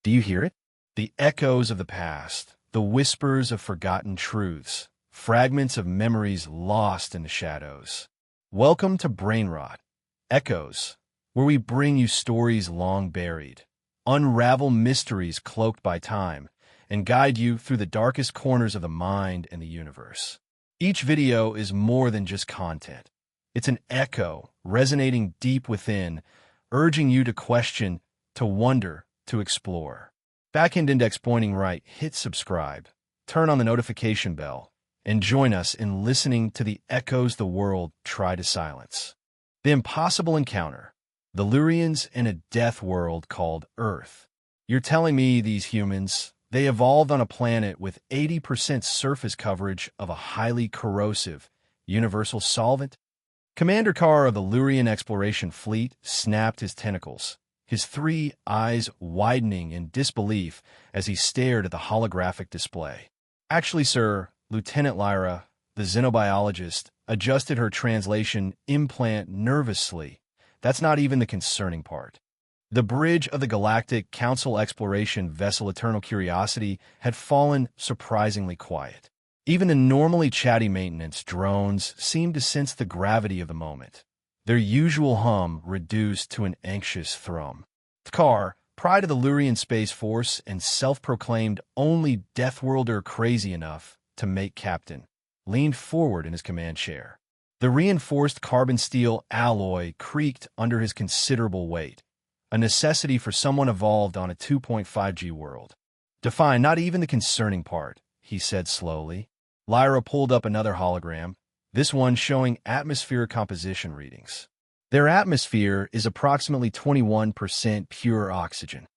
Do you hear it? The echoes of the past, the whispers of forgotten truths, fragments of memories lost in the shadows. Welcome to BRAINROT, Echoes, where we bring you stories long buried, unravel mysteries cloaked by time, and guide you through the darkest corners of the mind and the universe. Each video is more than just content. It's an echo resonating deep within, urging you to question, to wonder, to explore. Backend index pointing right, hit subscribe, turn on the notification bell, and join us in listening to the echoes the world tried to silence. The impossible encounter, the Lurians in a death world called Earth. You're telling me these humans, they evolved on a planet with 80% surface coverage of a highly corrosive, universal solvent? Commander Carr of the Lurian exploration fleet snapped his tentacles, his three eyes widening in disbelief as he stared at the holographic display. Actually, sir, Lieutenant Lyra, the xenobiologist, adjusted her translation implant nervously. That's not even the concerning part. The bridge of the Galactic Council exploration vessel Eternal Curiosity had fallen surprisingly quiet. Even the normally chatty maintenance drones seemed to sense the gravity of the moment, their usual hum reduced to an anxious thrum. Tkar, pride of the Lurian Space Force and self-proclaimed only Deathworlder crazy enough to make captain, leaned forward in his command chair. The reinforced carbon steel alloy creaked under his considerable weight, a necessity for someone evolved on a 2.5G world. Define not even the concerning part, he said slowly. Lyra pulled up another hologram, this one showing atmosphere composition readings. Their atmosphere is approximately 21% pure oxygen.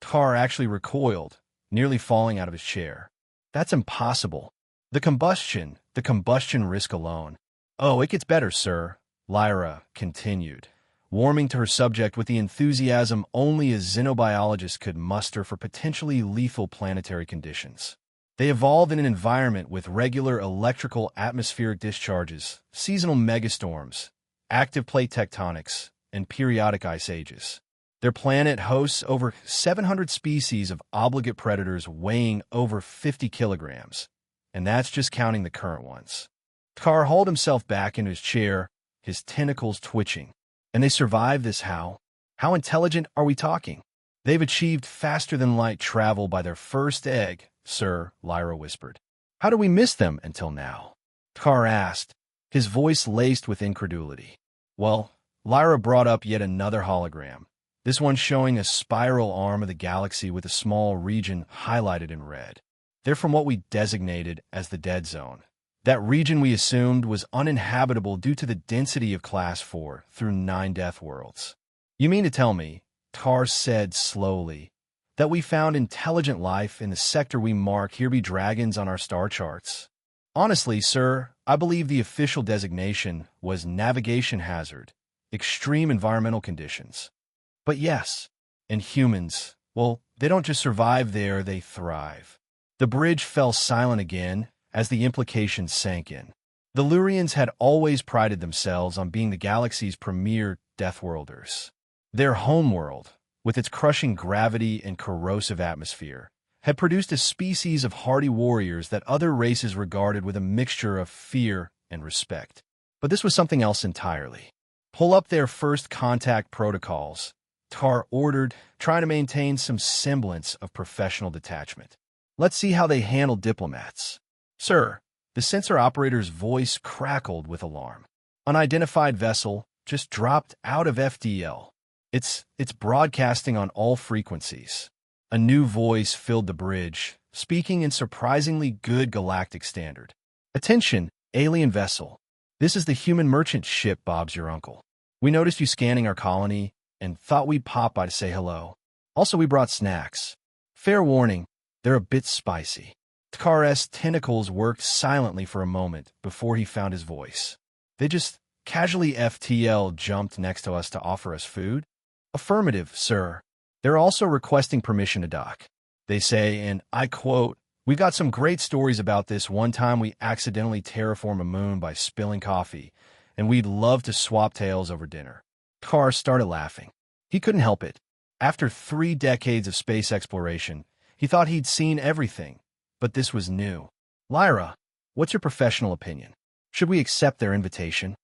Tar actually recoiled, nearly falling out of his chair. That's impossible. The combustion risk alone. Oh, it gets better, sir, Lyra continued, warming to her subject with the enthusiasm only a xenobiologist could muster for potentially lethal planetary conditions. They evolved in an environment with regular electrical atmospheric discharges, seasonal megastorms, active plate tectonics, and periodic ice ages. Their planet hosts over 700 species of obligate predators weighing over 50 kilograms, and that's just counting the current ones. Tkar hauled himself back into his chair, his tentacles twitching. And they survived this how? How intelligent are we talking? They've achieved faster-than-light travel by their first egg, sir, Lyra whispered. How do we miss them until now? Tkar asked, his voice laced with incredulity. Well, Lyra brought up yet another hologram, this one showing a spiral arm of the galaxy with a small region highlighted in red. They're from what we designated as the Dead Zone. That region we assumed was uninhabitable due to the density of Class 4 through 9 death worlds. You mean to tell me, Tar said slowly, that we found intelligent life in the sector we mark here be dragons on our star charts? Honestly, sir, I believe the official designation was navigation hazard, extreme environmental conditions. But yes, and humans, well, they don't just survive there, they thrive. The bridge fell silent again as the implications sank in. The Lurians had always prided themselves on being the galaxy's premier deathworlders. Their homeworld, with its crushing gravity and corrosive atmosphere, had produced a species of hardy warriors that other races regarded with a mixture of fear and respect. But this was something else entirely. Pull up their first contact protocols, Tar ordered, trying to maintain some semblance of professional detachment. Let's see how they handle diplomats. Sir, the sensor operator's voice crackled with alarm. Unidentified vessel just dropped out of FDL. It's broadcasting on all frequencies. A new voice filled the bridge, speaking in surprisingly good galactic standard. Attention, alien vessel. This is the human merchant ship Bob's your uncle. We noticed you scanning our colony and thought we'd pop by to say hello. Also, we brought snacks. Fair warning, they're a bit spicy. Tkar's tentacles worked silently for a moment before he found his voice. They just casually FTL jumped next to us to offer us food? Affirmative, sir. They're also requesting permission to dock. They say, and I quote, "We've got some great stories about this one time we accidentally terraformed a moon by spilling coffee, and we'd love to swap tales over dinner." Tkar started laughing. He couldn't help it. After 3 decades of space exploration, he thought he'd seen everything, but this was new. Lyra, what's your professional opinion? Should we accept their invitation?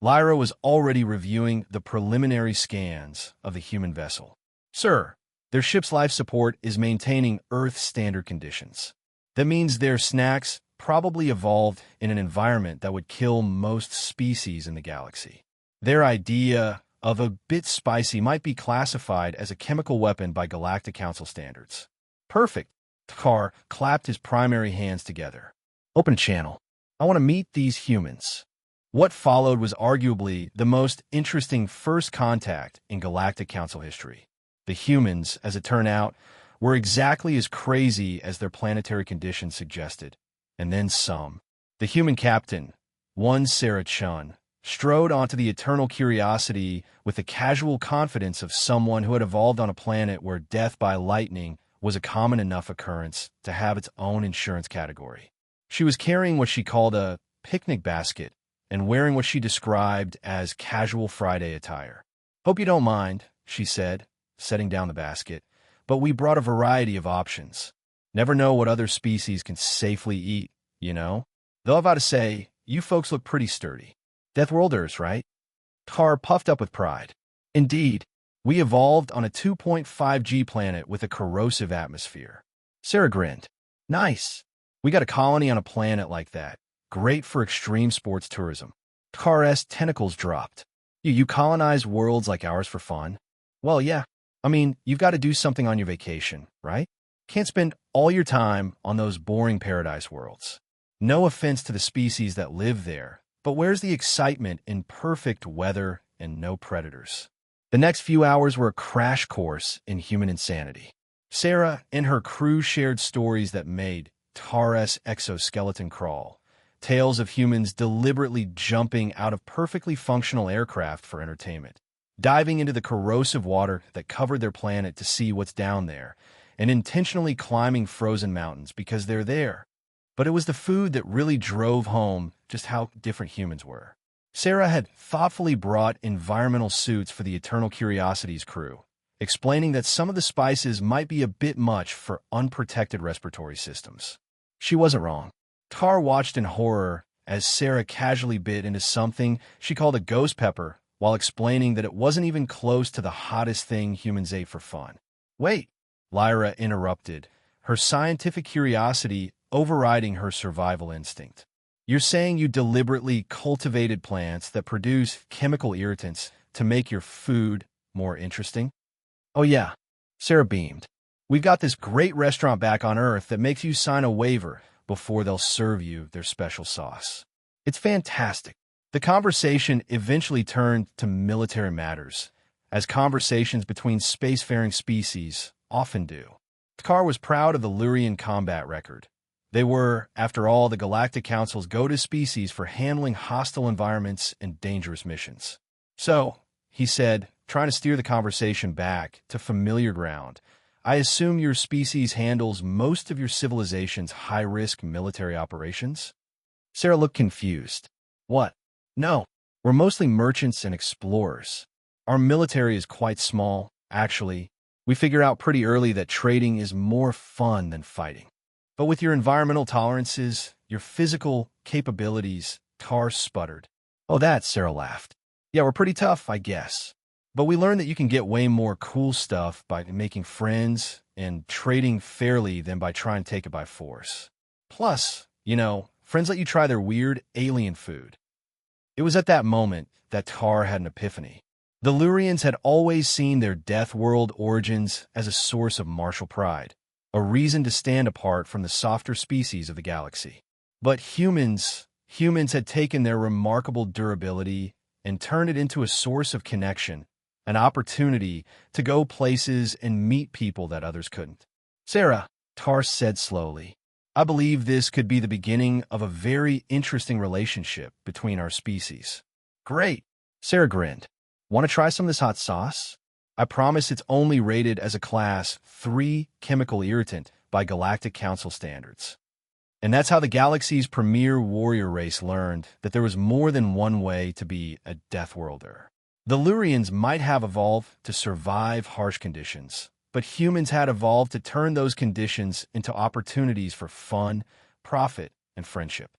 Lyra was already reviewing the preliminary scans of the human vessel. Sir, their ship's life support is maintaining Earth standard conditions. That means their snacks probably evolved in an environment that would kill most species in the galaxy. Their idea of a bit spicy might be classified as a chemical weapon by Galactic Council standards. Perfect. Tkar clapped his primary hands together. Open channel. I want to meet these humans. What followed was arguably the most interesting first contact in Galactic Council history. The humans, as it turned out, were exactly as crazy as their planetary conditions suggested. And then some. The human captain, one Sarah Chun, strode onto the Eternal Curiosity with the casual confidence of someone who had evolved on a planet where death by lightning was a common enough occurrence to have its own insurance category. She was carrying what she called a picnic basket and wearing what she described as casual Friday attire. Hope you don't mind, she said, setting down the basket, but we brought a variety of options. Never know what other species can safely eat, you know? Though I've got to say, you folks look pretty sturdy. Deathworlders, right? Tar puffed up with pride. Indeed, we evolved on a 2.5G planet with a corrosive atmosphere. Sarah grinned. Nice. We got a colony on a planet like that. Great for extreme sports tourism. Tar's tentacles dropped. You colonize worlds like ours for fun? Well, yeah. I mean, you've got to do something on your vacation, right? Can't spend all your time on those boring paradise worlds. No offense to the species that live there, but where's the excitement in perfect weather and no predators? The next few hours were a crash course in human insanity. Sarah and her crew shared stories that made Tar's exoskeleton crawl, tales of humans deliberately jumping out of perfectly functional aircraft for entertainment, diving into the corrosive water that covered their planet to see what's down there, and intentionally climbing frozen mountains because they're there. But it was the food that really drove home just how different humans were. Sarah had thoughtfully brought environmental suits for the Eternal Curiosity's crew, explaining that some of the spices might be a bit much for unprotected respiratory systems. She wasn't wrong. Tar watched in horror as Sarah casually bit into something she called a ghost pepper while explaining that it wasn't even close to the hottest thing humans ate for fun. Wait, Lyra interrupted, her scientific curiosity overriding her survival instinct. You're saying you deliberately cultivated plants that produce chemical irritants to make your food more interesting? Oh yeah, Sarah beamed. We've got this great restaurant back on Earth that makes you sign a waiver before they'll serve you their special sauce. It's fantastic. The conversation eventually turned to military matters, as conversations between spacefaring species often do. Tkar was proud of the Lurian combat record. They were, after all, the Galactic Council's go-to species for handling hostile environments and dangerous missions. So, he said, trying to steer the conversation back to familiar ground, I assume your species handles most of your civilization's high-risk military operations? Sarah looked confused. What? No, we're mostly merchants and explorers. Our military is quite small, actually. We figure out pretty early that trading is more fun than fighting. But with your environmental tolerances, your physical capabilities, Tar sputtered. Oh, that, Sarah laughed. Yeah, we're pretty tough, I guess. But we learned that you can get way more cool stuff by making friends and trading fairly than by trying to take it by force. Plus, friends let you try their weird alien food. It was at that moment that Tar had an epiphany. The Lurians had always seen their Death World origins as a source of martial pride, a reason to stand apart from the softer species of the galaxy. But humans had taken their remarkable durability and turned it into a source of connection, an opportunity to go places and meet people that others couldn't. Sarah, Tar said slowly, I believe this could be the beginning of a very interesting relationship between our species. Great, Sarah grinned. Want to try some of this hot sauce? I promise it's only rated as a Class 3 chemical irritant by Galactic Council standards. And that's how the galaxy's premier warrior race learned that there was more than one way to be a Deathworlder. The Lurians might have evolved to survive harsh conditions, but humans had evolved to turn those conditions into opportunities for fun, profit, and friendship.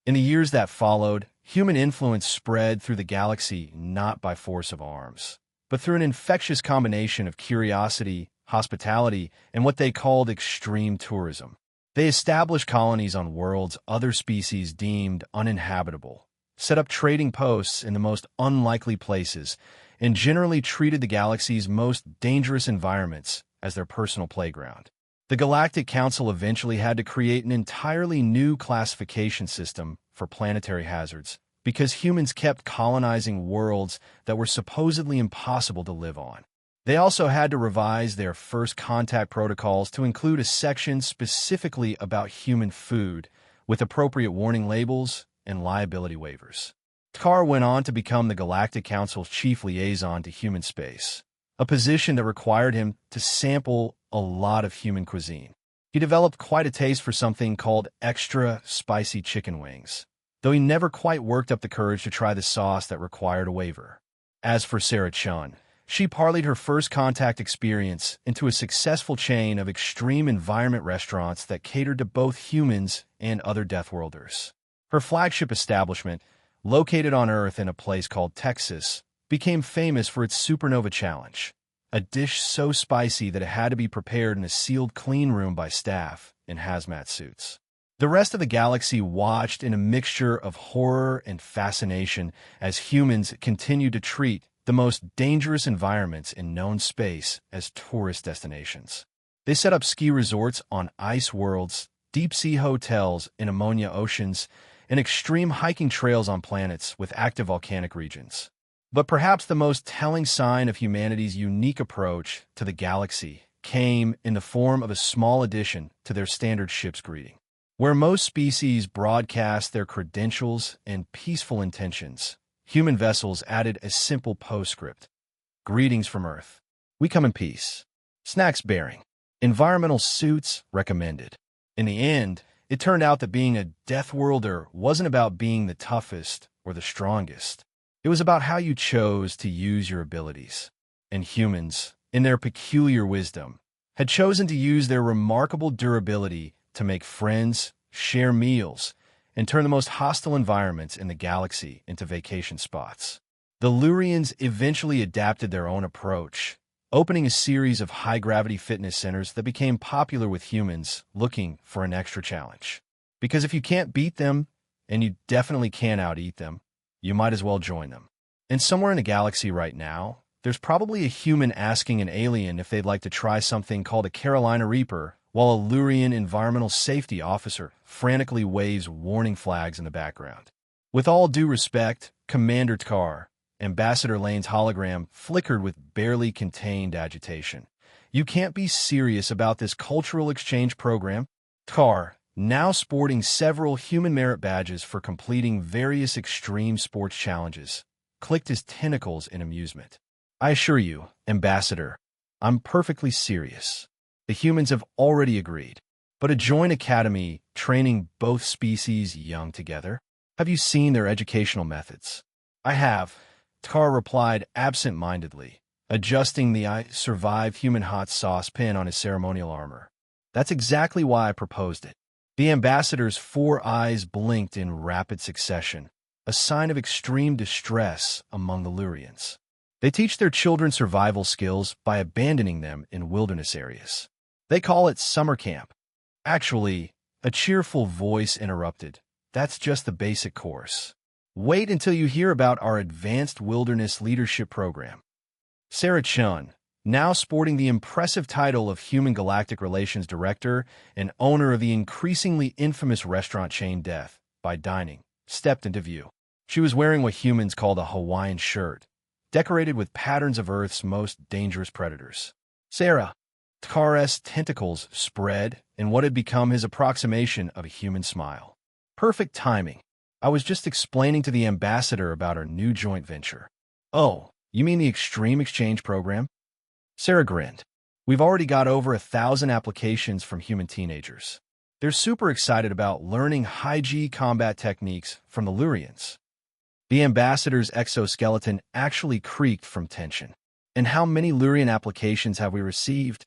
In the years that followed, human influence spread through the galaxy not by force of arms, but through an infectious combination of curiosity, hospitality, and what they called extreme tourism. They established colonies on worlds other species deemed uninhabitable, set up trading posts in the most unlikely places, and generally treated the galaxy's most dangerous environments as their personal playground. The Galactic Council eventually had to create an entirely new classification system for planetary hazards because humans kept colonizing worlds that were supposedly impossible to live on. They also had to revise their first contact protocols to include a section specifically about human food, with appropriate warning labels and liability waivers. Tkar went on to become the Galactic Council's chief liaison to human space, a position that required him to sample a lot of human cuisine. He developed quite a taste for something called extra spicy chicken wings, though he never quite worked up the courage to try the sauce that required a waiver. As for Sarah Chun, she parlayed her first contact experience into a successful chain of extreme environment restaurants that catered to both humans and other Deathworlders. Her flagship establishment, located on Earth in a place called Texas, became famous for its Supernova Challenge, a dish so spicy that it had to be prepared in a sealed clean room by staff in hazmat suits. The rest of the galaxy watched in a mixture of horror and fascination as humans continued to treat the most dangerous environments in known space as tourist destinations. They set up ski resorts on ice worlds, deep-sea hotels in ammonia oceans, and extreme hiking trails on planets with active volcanic regions. But perhaps the most telling sign of humanity's unique approach to the galaxy came in the form of a small addition to their standard ship's greeting. Where most species broadcast their credentials and peaceful intentions, human vessels added a simple postscript. Greetings from Earth. We come in peace. Snacks bearing. Environmental suits recommended. In the end, it turned out that being a Deathworlder wasn't about being the toughest or the strongest. It was about how you chose to use your abilities. And humans, in their peculiar wisdom, had chosen to use their remarkable durability to make friends, share meals, and turn the most hostile environments in the galaxy into vacation spots. The Lurians eventually adapted their own approach, opening a series of high-gravity fitness centers that became popular with humans looking for an extra challenge. Because if you can't beat them, and you definitely can't out-eat them, you might as well join them. And somewhere in the galaxy right now, there's probably a human asking an alien if they'd like to try something called a Carolina Reaper, while a Lurian environmental safety officer frantically waves warning flags in the background. With all due respect, Commander Tkar, Ambassador Lane's hologram flickered with barely contained agitation. You can't be serious about this cultural exchange program? Tkar, now sporting several human merit badges for completing various extreme sports challenges, clicked his tentacles in amusement. I assure you, Ambassador, I'm perfectly serious. The humans have already agreed. But a joint academy training both species young together? Have you seen their educational methods? I have, Tkar replied absent-mindedly, adjusting the I survive human hot sauce pin on his ceremonial armor. That's exactly why I proposed it. The ambassador's 4 eyes blinked in rapid succession, a sign of extreme distress among the Lurians. They teach their children survival skills by abandoning them in wilderness areas. They call it summer camp. Actually, a cheerful voice interrupted. That's just the basic course. Wait until you hear about our Advanced Wilderness Leadership Program. Sarah Chun, now sporting the impressive title of Human Galactic Relations Director and owner of the increasingly infamous restaurant chain Death by Dining, stepped into view. She was wearing what humans called a Hawaiian shirt, decorated with patterns of Earth's most dangerous predators. Sarah, Tkar's tentacles spread in what had become his approximation of a human smile. Perfect timing. I was just explaining to the ambassador about our new joint venture. Oh, you mean the Extreme Exchange Program? Sarah grinned. We've already got over 1,000 applications from human teenagers. They're super excited about learning high-G combat techniques from the Lurians. The ambassador's exoskeleton actually creaked from tension. And how many Lurian applications have we received?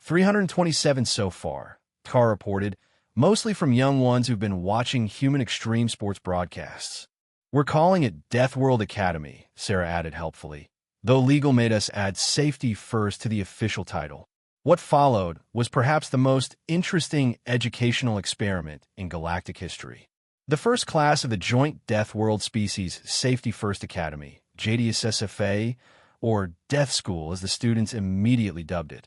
327 so far, Tar reported, mostly from young ones who've been watching human extreme sports broadcasts. We're calling it Death World Academy, Sarah added helpfully, though legal made us add safety first to the official title. What followed was perhaps the most interesting educational experiment in galactic history. The first class of the Joint Death World Species Safety First Academy, JDSSFA, or Death School as the students immediately dubbed it,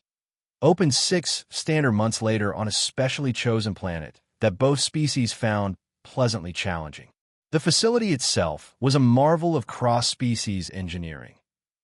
opened 6 standard months later on a specially chosen planet that both species found pleasantly challenging. The facility itself was a marvel of cross-species engineering.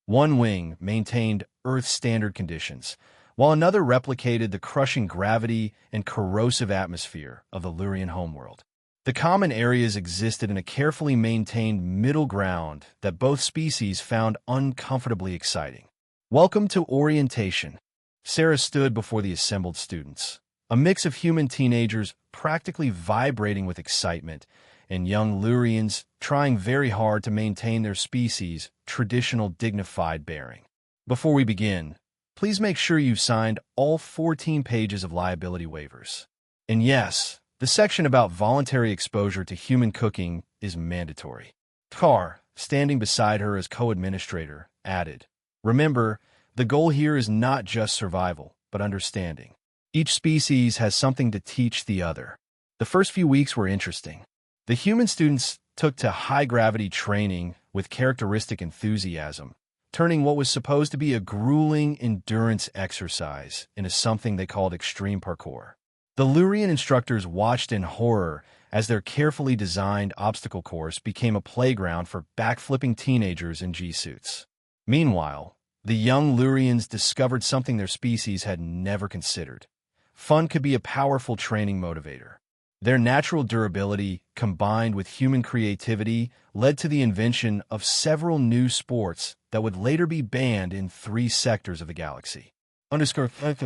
One wing maintained Earth-standard conditions, while another replicated the crushing gravity and corrosive atmosphere of the Lurian homeworld. The common areas existed in a carefully maintained middle ground that both species found uncomfortably exciting. Welcome to orientation. Sarah stood before the assembled students, a mix of human teenagers practically vibrating with excitement and young Lurians trying very hard to maintain their species' traditional dignified bearing. Before we begin, please make sure you've signed all 14 pages of liability waivers. And yes, the section about voluntary exposure to human cooking is mandatory. Tar, standing beside her as co-administrator, added, "Remember, the goal here is not just survival, but understanding. Each species has something to teach the other." The first few weeks were interesting. The human students took to high-gravity training with characteristic enthusiasm, turning what was supposed to be a grueling endurance exercise into something they called extreme parkour. The Lurian instructors watched in horror as their carefully designed obstacle course became a playground for backflipping teenagers in G-suits. Meanwhile, the young Lurians discovered something their species had never considered. Fun could be a powerful training motivator. Their natural durability, combined with human creativity, led to the invention of several new sports that would later be banned in 3 sectors of the galaxy. Underscore. But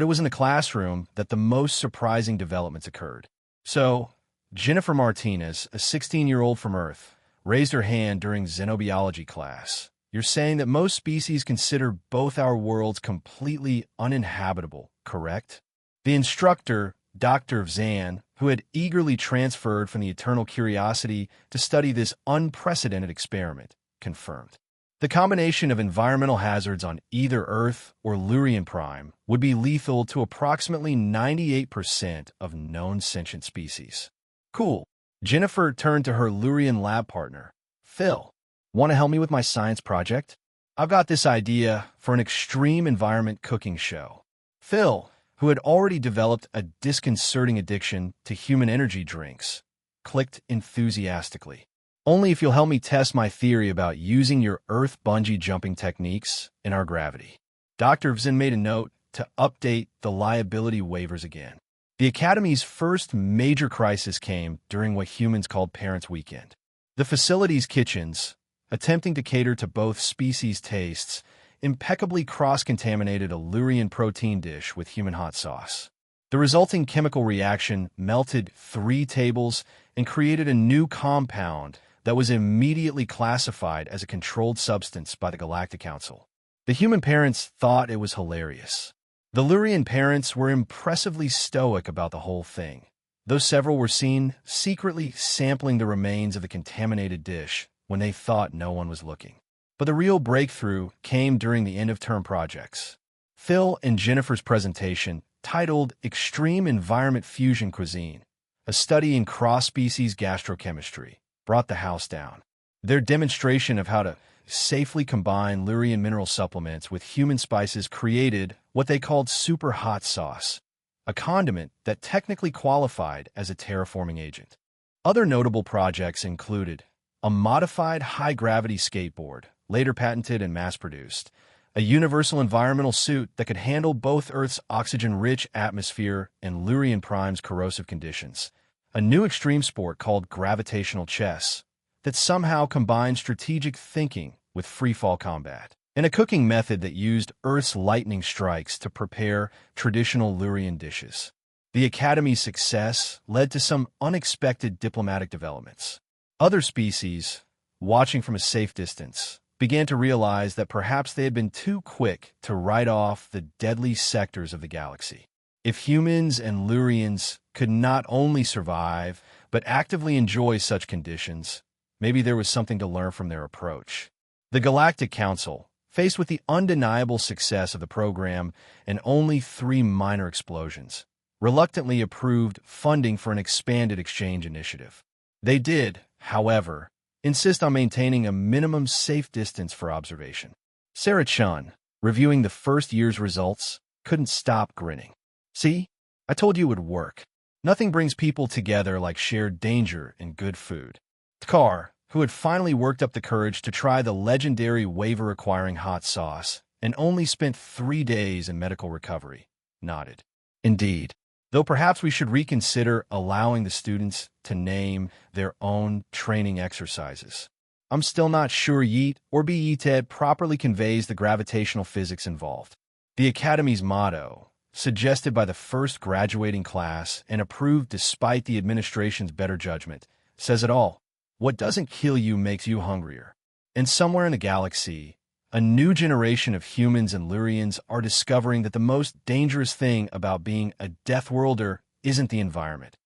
it was in the classroom that the most surprising developments occurred. So, Jennifer Martinez, a 16-year-old from Earth, raised her hand during xenobiology class. "You're saying that most species consider both our worlds completely uninhabitable, correct?" The instructor, Dr. Vzan, who had eagerly transferred from the Eternal Curiosity to study this unprecedented experiment, confirmed. The combination of environmental hazards on either Earth or Lurian Prime would be lethal to approximately 98% of known sentient species. Cool. Jennifer turned to her Lurian lab partner, Phil. "Want to help me with my science project? I've got this idea for an extreme environment cooking show." Phil, who had already developed a disconcerting addiction to human energy drinks, clicked enthusiastically. "Only if you'll help me test my theory about using your Earth bungee jumping techniques in our gravity." Dr. Vzin made a note to update the liability waivers again. The Academy's first major crisis came during what humans called Parents' Weekend. The facility's kitchens, attempting to cater to both species' tastes, impeccably cross-contaminated a Lurian protein dish with human hot sauce. The resulting chemical reaction melted 3 tables and created a new compound that was immediately classified as a controlled substance by the Galactic Council. The human parents thought it was hilarious. The Lurian parents were impressively stoic about the whole thing, though several were seen secretly sampling the remains of the contaminated dish when they thought no one was looking. But the real breakthrough came during the end-of-term projects. Phil and Jennifer's presentation, titled Extreme Environment Fusion Cuisine, a study in cross-species gastrochemistry, brought the house down. Their demonstration of how to safely combine Lurian mineral supplements with human spices created what they called super hot sauce, a condiment that technically qualified as a terraforming agent. Other notable projects included a modified high-gravity skateboard, later patented and mass-produced, a universal environmental suit that could handle both Earth's oxygen-rich atmosphere and Lurian Prime's corrosive conditions, a new extreme sport called gravitational chess that somehow combines strategic thinking with free-fall combat, and a cooking method that used Earth's lightning strikes to prepare traditional Lurian dishes. The Academy's success led to some unexpected diplomatic developments. Other species, watching from a safe distance, began to realize that perhaps they had been too quick to write off the deadly sectors of the galaxy. If humans and Lurians could not only survive, but actively enjoy such conditions, maybe there was something to learn from their approach. The Galactic Council, faced with the undeniable success of the program and only 3 minor explosions, reluctantly approved funding for an expanded exchange initiative. They did, however, insist on maintaining a minimum safe distance for observation. Sarah Chun, reviewing the first year's results, couldn't stop grinning. See? I told you it would work. Nothing brings people together like shared danger and good food. Tkar, who had finally worked up the courage to try the legendary waiver-acquiring hot sauce and only spent 3 days in medical recovery, nodded. Indeed. Though perhaps we should reconsider allowing the students to name their own training exercises. I'm still not sure Yeet or BETED properly conveys the gravitational physics involved. The Academy's motto, suggested by the first graduating class and approved despite the administration's better judgment, says it all. What doesn't kill you makes you hungrier. And somewhere in the galaxy, a new generation of humans and Lurians are discovering that the most dangerous thing about being a Deathworlder isn't the environment.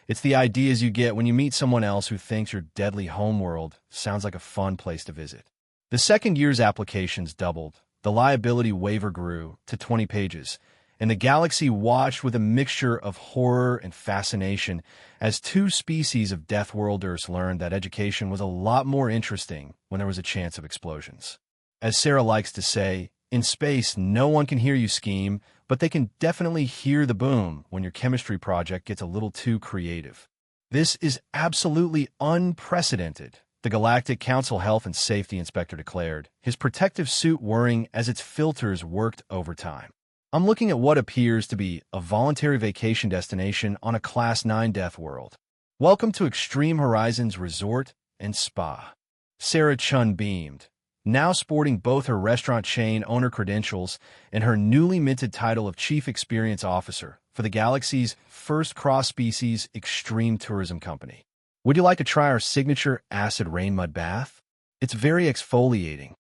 It's the ideas you get when you meet someone else who thinks your deadly homeworld sounds like a fun place to visit. The second year's applications doubled, the liability waiver grew to 20 pages, and the galaxy watched with a mixture of horror and fascination as 2 species of Deathworlders learned that education was a lot more interesting when there was a chance of explosions. As Sarah likes to say, in space, no one can hear you scheme, but they can definitely hear the boom when your chemistry project gets a little too creative. This is absolutely unprecedented, the Galactic Council Health and Safety Inspector declared, his protective suit whirring as its filters worked overtime. I'm looking at what appears to be a voluntary vacation destination on a Class 9 Death World. Welcome to Extreme Horizons Resort and Spa. Sarah Chun beamed, now sporting both her restaurant chain owner credentials and her newly minted title of Chief Experience Officer for the galaxy's first cross-species extreme tourism company. Would you like to try our signature acid rain mud bath? It's very exfoliating.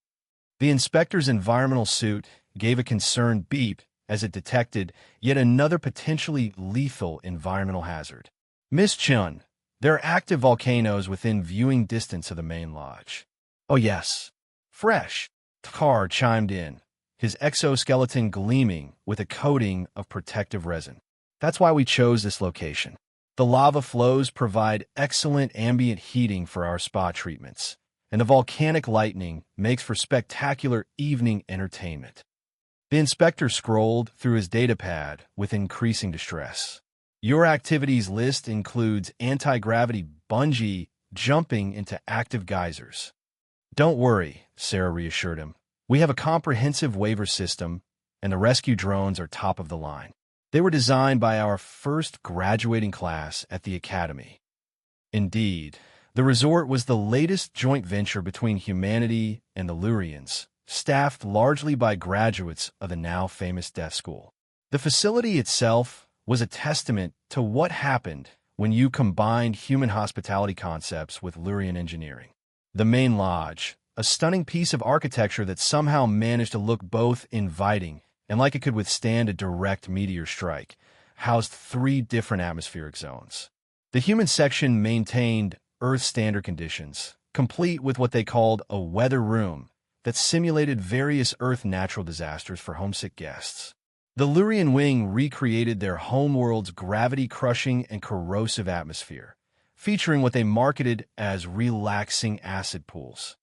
The inspector's environmental suit gave a concerned beep as it detected yet another potentially lethal environmental hazard. Miss Chun, there are active volcanoes within viewing distance of the main lodge. Oh yes. Fresh, Tkar chimed in, his exoskeleton gleaming with a coating of protective resin. That's why we chose this location. The lava flows provide excellent ambient heating for our spa treatments, and the volcanic lightning makes for spectacular evening entertainment. The inspector scrolled through his datapad with increasing distress. Your activities list includes anti-gravity bungee jumping into active geysers. Don't worry, Sarah reassured him. We have a comprehensive waiver system, and the rescue drones are top of the line. They were designed by our first graduating class at the Academy. Indeed, the resort was the latest joint venture between humanity and the Lurians, staffed largely by graduates of the now famous Death School. The facility itself was a testament to what happened when you combined human hospitality concepts with Lurian engineering. The main lodge, a stunning piece of architecture that somehow managed to look both inviting and like it could withstand a direct meteor strike, housed 3 different atmospheric zones. The human section maintained Earth standard conditions, complete with what they called a weather room that simulated various Earth natural disasters for homesick guests. The Lurian wing recreated their homeworld's gravity-crushing and corrosive atmosphere, featuring what they marketed as relaxing acid pools.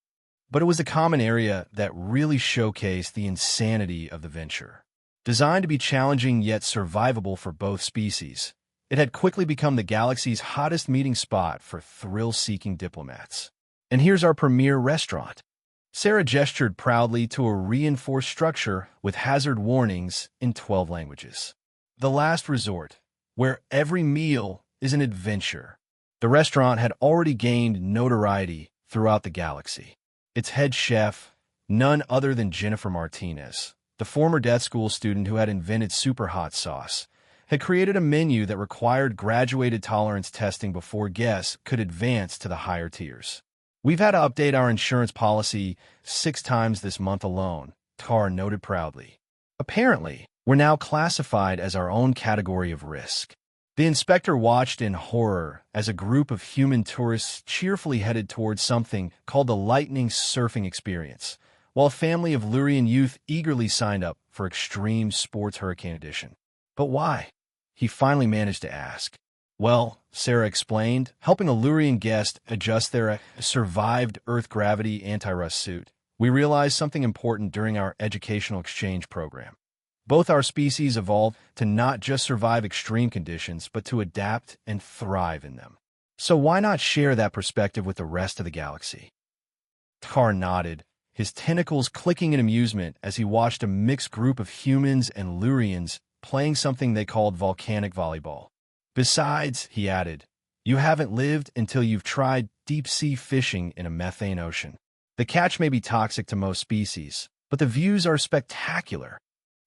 But it was the common area that really showcased the insanity of the venture. Designed to be challenging yet survivable for both species, it had quickly become the galaxy's hottest meeting spot for thrill-seeking diplomats. And here's our premier restaurant. Sarah gestured proudly to a reinforced structure with hazard warnings in 12 languages. The last resort, where every meal is an adventure. The restaurant had already gained notoriety throughout the galaxy. Its head chef, none other than Jennifer Martinez, the former death school student who had invented super hot sauce, had created a menu that required graduated tolerance testing before guests could advance to the higher tiers. "We've had to update our insurance policy 6 times this month alone," Tar noted proudly. "Apparently, we're now classified as our own category of risk." The inspector watched in horror as a group of human tourists cheerfully headed towards something called the Lightning Surfing Experience, while a family of Lurian youth eagerly signed up for Extreme Sports Hurricane Edition. "But why?" he finally managed to ask. "Well," Sarah explained, helping a Lurian guest adjust their survived Earth gravity anti-rust suit, "we realized something important during our educational exchange program. Both our species evolved to not just survive extreme conditions, but to adapt and thrive in them. So why not share that perspective with the rest of the galaxy?" Tar nodded, his tentacles clicking in amusement as he watched a mixed group of humans and Lurians playing something they called volcanic volleyball. "Besides," he added, "you haven't lived until you've tried deep-sea fishing in a methane ocean. The catch may be toxic to most species, but the views are spectacular."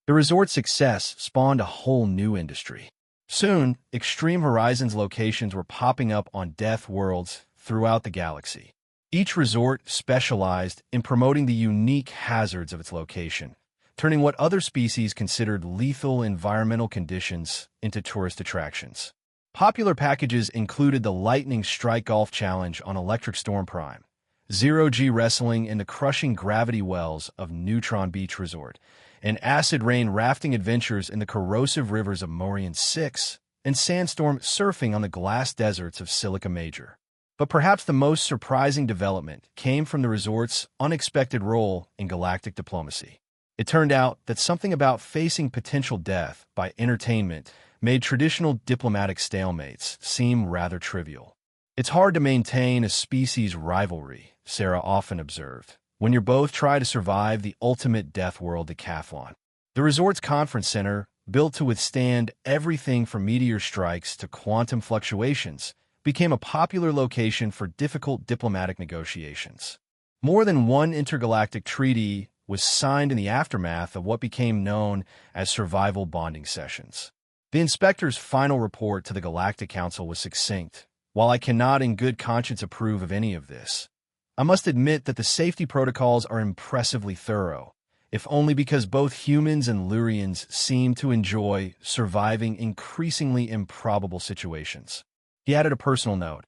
The resort's success spawned a whole new industry. Soon, Extreme Horizons locations were popping up on death worlds throughout the galaxy. Each resort specialized in promoting the unique hazards of its location, turning what other species considered lethal environmental conditions into tourist attractions. Popular packages included the Lightning Strike Golf Challenge on Electric Storm Prime, Zero-G wrestling in the crushing gravity wells of Neutron Beach Resort, and acid rain rafting adventures in the corrosive rivers of Morian 6, and sandstorm surfing on the glass deserts of Silica Major. But perhaps the most surprising development came from the resort's unexpected role in galactic diplomacy. It turned out that something about facing potential death by entertainment made traditional diplomatic stalemates seem rather trivial. "It's hard to maintain a species rivalry," Sarah often observed, "when you both try to survive the ultimate death world decathlon." The resort's conference center, built to withstand everything from meteor strikes to quantum fluctuations, became a popular location for difficult diplomatic negotiations. More than one intergalactic treaty was signed in the aftermath of what became known as survival bonding sessions. The inspector's final report to the Galactic Council was succinct. "While I cannot in good conscience approve of any of this, I must admit that the safety protocols are impressively thorough, if only because both humans and Lurians seem to enjoy surviving increasingly improbable situations." He added a personal note.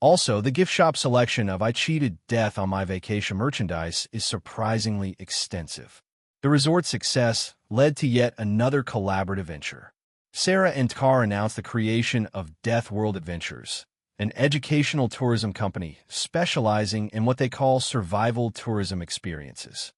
"Also, the gift shop selection of I cheated death on my vacation merchandise is surprisingly extensive." The resort's success led to yet another collaborative venture. Sarah and Tar announced the creation of Death World Adventures, an educational tourism company specializing in what they call survival tourism experiences.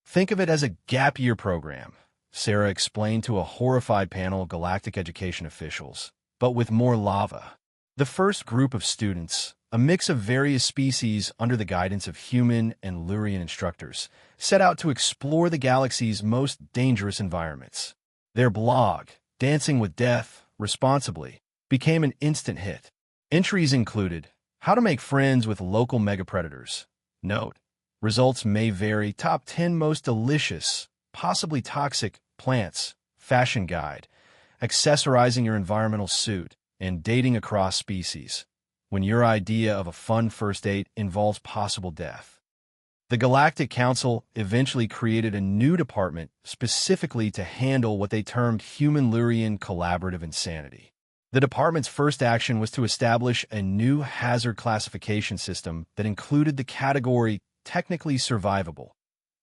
"Think of it as a gap year program," Sarah explained to a horrified panel of galactic education officials, "but with more lava." The first group of students, a mix of various species under the guidance of human and Lurian instructors, set out to explore the galaxy's most dangerous environments. Their blog, Dancing with Death Responsibly, became an instant hit. Entries included, "How to make friends with local megapredators." Note, results may vary. Top 10 most delicious, possibly toxic, plants. Fashion guide. Accessorizing your environmental suit. And dating across species, when your idea of a fun first date involves possible death. The Galactic Council eventually created a new department specifically to handle what they termed human-Lurian collaborative insanity. The department's first action was to establish a new hazard classification system that included the category technically survivable,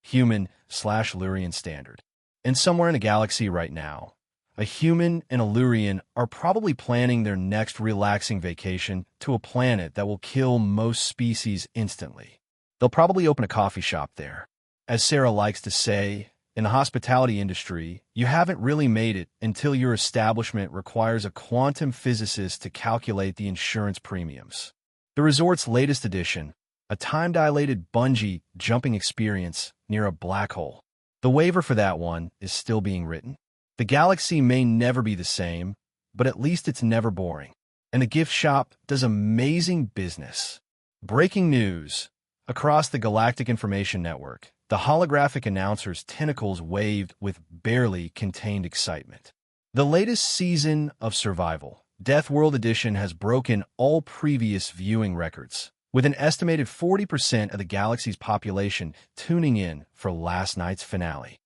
human/Lurian standard. And somewhere in the galaxy right now, a human and a Lurian are probably planning their next relaxing vacation to a planet that will kill most species instantly. They'll probably open a coffee shop there. As Sarah likes to say, in the hospitality industry, you haven't really made it until your establishment requires a quantum physicist to calculate the insurance premiums. The resort's latest addition, a time-dilated bungee jumping experience near a black hole. The waiver for that one is still being written. The galaxy may never be the same, but at least it's never boring. and the gift shop does amazing business. Breaking news. Across the Galactic Information Network, the holographic announcer's tentacles waved with barely contained excitement. The latest season of Survival, Death World Edition, has broken all previous viewing records, with an estimated 40% of the galaxy's population tuning in for last night's finale.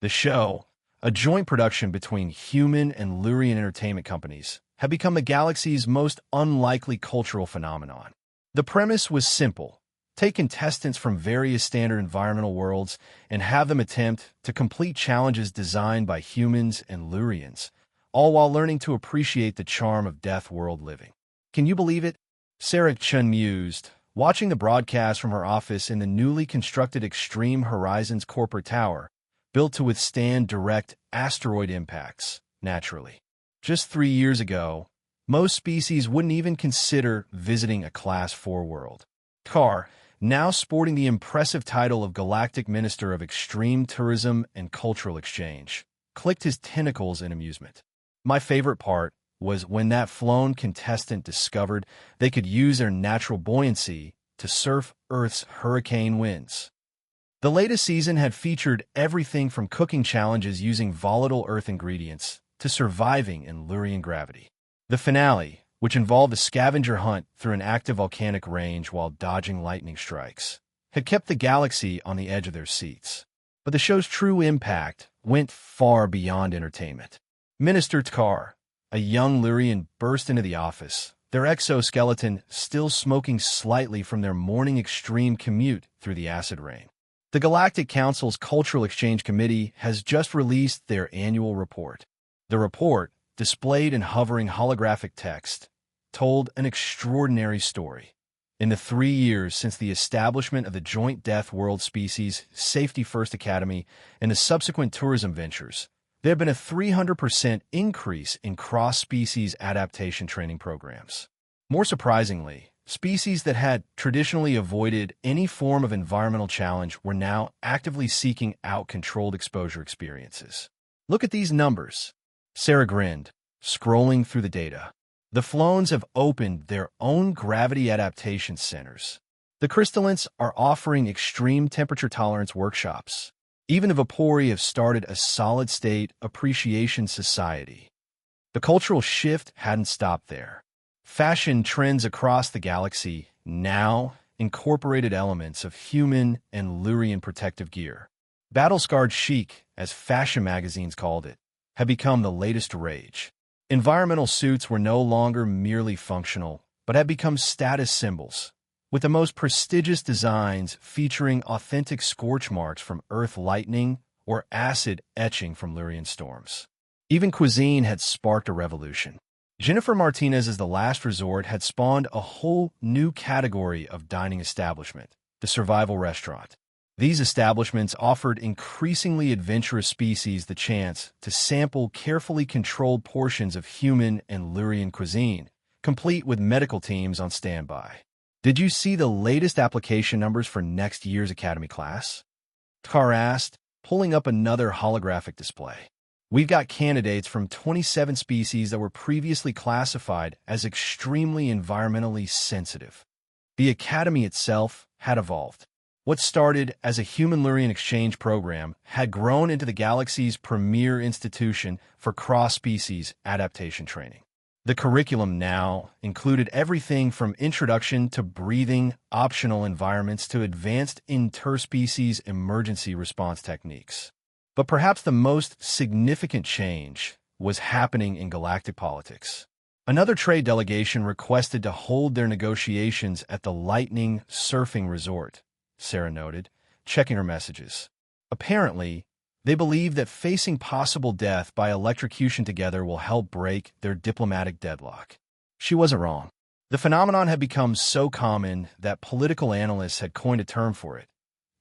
The show, a joint production between human and Lurian entertainment companies, had become the galaxy's most unlikely cultural phenomenon. The premise was simple. Take contestants from various standard environmental worlds and have them attempt to complete challenges designed by humans and Lurians, all while learning to appreciate the charm of Death World living. Can you believe it? Sarah Chun mused, watching the broadcast from her office in the newly constructed Extreme Horizons corporate tower, built to withstand direct asteroid impacts, naturally. Just 3 years ago, most species wouldn't even consider visiting a Class 4 world. Carr, now sporting the impressive title of Galactic Minister of Extreme Tourism and Cultural Exchange, clicked his tentacles in amusement. My favorite part was when that flown contestant discovered they could use their natural buoyancy to surf Earth's hurricane winds. The latest season had featured everything from cooking challenges using volatile Earth ingredients to surviving in Lurian gravity. The finale, which involved a scavenger hunt through an active volcanic range while dodging lightning strikes, had kept the galaxy on the edge of their seats. But the show's true impact went far beyond entertainment. Minister Tkar, a young Lurian, burst into the office, their exoskeleton still smoking slightly from their morning extreme commute through the acid rain. The Galactic Council's Cultural Exchange Committee has just released their annual report. The report, displayed in hovering holographic text, told an extraordinary story. In the 3 years since the establishment of the Joint Death World Species Safety First Academy and the subsequent tourism ventures, there have been a 300% increase in cross-species adaptation training programs. More surprisingly, species that had traditionally avoided any form of environmental challenge were now actively seeking out controlled exposure experiences. Look at these numbers. Sarah grinned, scrolling through the data. The Floans have opened their own gravity adaptation centers. The Crystallants are offering extreme temperature tolerance workshops. Even the Vapori have started a solid-state appreciation society. The cultural shift hadn't stopped there. Fashion trends across the galaxy now incorporated elements of human and Lurian protective gear. Battle-scarred chic, as fashion magazines called it, had become the latest rage. Environmental suits were no longer merely functional, but had become status symbols, with the most prestigious designs featuring authentic scorch marks from Earth lightning or acid etching from Lurian storms. Even cuisine had sparked a revolution. Jennifer Martinez's The Last Resort had spawned a whole new category of dining establishment, the survival restaurant. These establishments offered increasingly adventurous species the chance to sample carefully controlled portions of human and Lurian cuisine, complete with medical teams on standby. Did you see the latest application numbers for next year's Academy class? Tkar asked, pulling up another holographic display. We've got candidates from 27 species that were previously classified as extremely environmentally sensitive. The Academy itself had evolved. What started as a human-Lurian exchange program had grown into the galaxy's premier institution for cross-species adaptation training. The curriculum now included everything from introduction to breathing, optional environments to advanced interspecies emergency response techniques. But perhaps the most significant change was happening in galactic politics. Another trade delegation requested to hold their negotiations at the Lightning Surfing Resort, Sarah noted, checking her messages. Apparently, they believe that facing possible death by electrocution together will help break their diplomatic deadlock. She wasn't wrong. The phenomenon had become so common that political analysts had coined a term for it: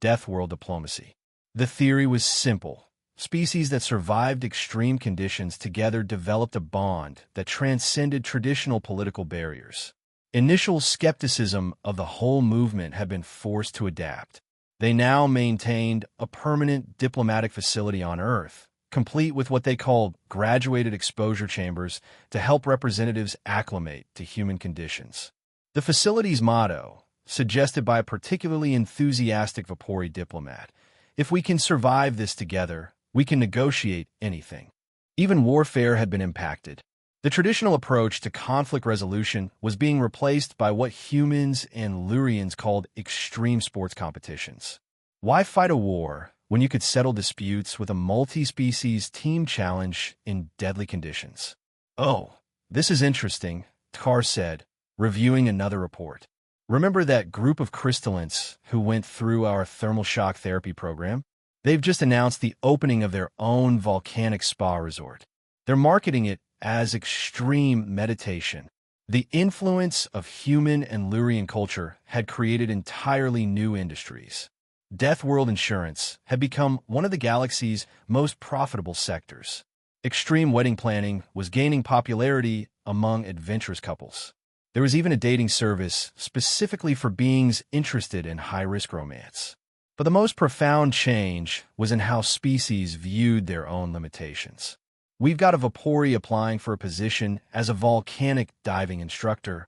death world diplomacy. The theory was simple. Species that survived extreme conditions together developed a bond that transcended traditional political barriers. Initial skepticism of the whole movement had been forced to adapt. They now maintained a permanent diplomatic facility on Earth, complete with what they call graduated exposure chambers to help representatives acclimate to human conditions. The facility's motto, suggested by a particularly enthusiastic Vapori diplomat, "If we can survive this together, we can negotiate anything." Even warfare had been impacted. The traditional approach to conflict resolution was being replaced by what humans and Lurians called extreme sports competitions. Why fight a war when you could settle disputes with a multi-species team challenge in deadly conditions? "Oh, this is interesting," Tar said, reviewing another report. "Remember that group of crystallants who went through our thermal shock therapy program? They've just announced the opening of their own volcanic spa resort. They're marketing it as extreme meditation." The influence of human and Lurian culture had created entirely new industries. Death World insurance had become one of the galaxy's most profitable sectors. Extreme wedding planning was gaining popularity among adventurous couples. There was even a dating service specifically for beings interested in high-risk romance. But the most profound change was in how species viewed their own limitations. "We've got a Vapori applying for a position as a volcanic diving instructor,"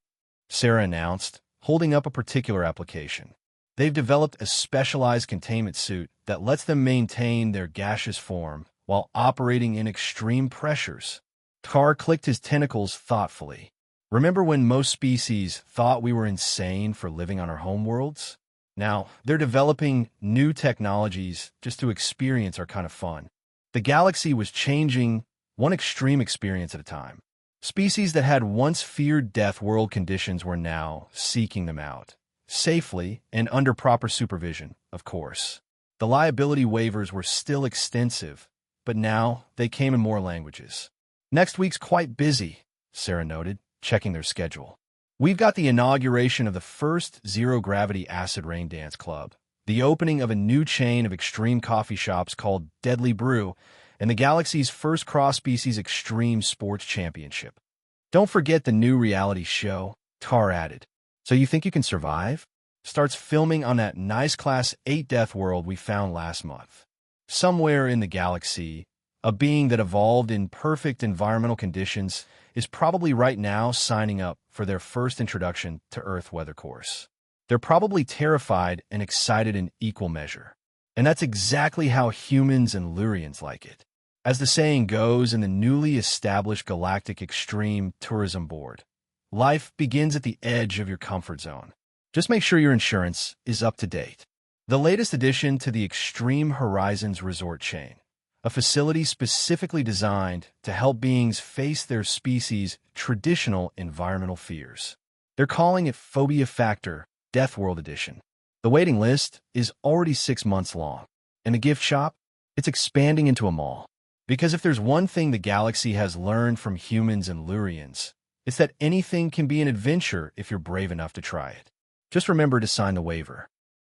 Sarah announced, holding up a particular application. "They've developed a specialized containment suit that lets them maintain their gaseous form while operating in extreme pressures." Tar clicked his tentacles thoughtfully. "Remember when most species thought we were insane for living on our homeworlds? Now, they're developing new technologies just to experience our kind of fun." The galaxy was changing one extreme experience at a time. Species that had once feared death world conditions were now seeking them out. Safely and under proper supervision, of course. The liability waivers were still extensive, but now they came in more languages. "Next week's quite busy," Sarah noted, checking their schedule. "We've got the inauguration of the first zero-gravity acid rain dance club, the opening of a new chain of extreme coffee shops called Deadly Brew, and the galaxy's first cross-species extreme sports championship. Don't forget the new reality show," Tar added. "So you think you can survive?" Starts filming on that nice Class 8 death world we found last month. Somewhere in the galaxy, a being that evolved in perfect environmental conditions is probably right now signing up for their first introduction to Earth weather course. They're probably terrified and excited in equal measure. And that's exactly how humans and Lurians like it. As the saying goes in the newly established Galactic Extreme Tourism Board, life begins at the edge of your comfort zone. Just make sure your insurance is up to date. The latest addition to the Extreme Horizons resort chain, a facility specifically designed to help beings face their species' traditional environmental fears. They're calling it Phobia Factor Death World Edition. The waiting list is already 6 months long, and the gift shop, it's expanding into a mall. Because if there's one thing the galaxy has learned from humans and Lurians, it's that anything can be an adventure if you're brave enough to try it. Just remember to sign the waiver.